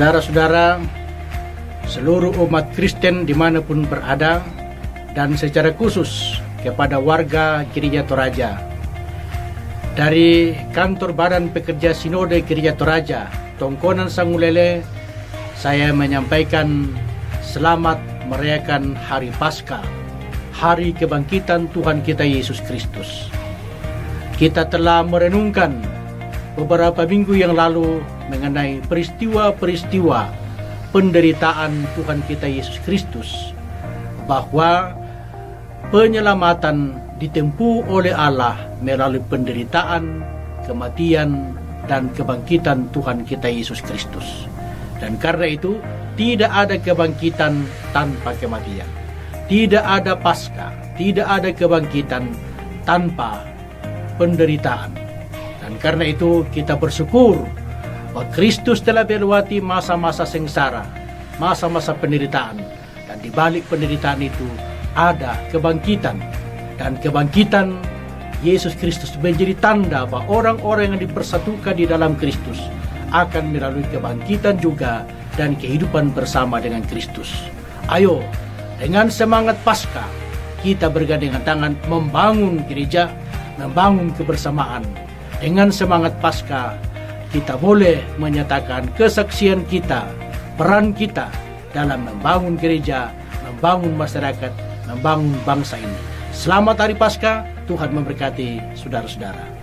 Saudara-saudara, seluruh umat Kristen dimanapun berada, dan secara khusus kepada warga Gereja Toraja. Dari kantor Badan Pekerja Sinode Gereja Toraja, Tongkonan Sangulele, saya menyampaikan selamat merayakan Hari Paskah, Hari Kebangkitan Tuhan kita Yesus Kristus. Kita telah merenungkan beberapa minggu yang lalu mengenai peristiwa-peristiwa penderitaan Tuhan kita Yesus Kristus, bahwa penyelamatan ditempuh oleh Allah melalui penderitaan, kematian, dan kebangkitan Tuhan kita Yesus Kristus. Dan karena itu, tidak ada kebangkitan tanpa kematian. Tidak ada Paskah, tidak ada kebangkitan tanpa penderitaan. Dan karena itu kita bersyukur bahwa Kristus telah melewati masa-masa sengsara, masa-masa penderitaan. Dan di balik penderitaan itu ada kebangkitan. Dan kebangkitan Yesus Kristus menjadi tanda bahwa orang-orang yang dipersatukan di dalam Kristus akan melalui kebangkitan juga dan kehidupan bersama dengan Kristus. Ayo, dengan semangat Paskah, kita bergandengan tangan membangun gereja, membangun kebersamaan. Dengan semangat Paskah, kita boleh menyatakan kesaksian kita, peran kita dalam membangun gereja, membangun masyarakat, membangun bangsa ini. Selamat Hari Paskah, Tuhan memberkati saudara-saudara.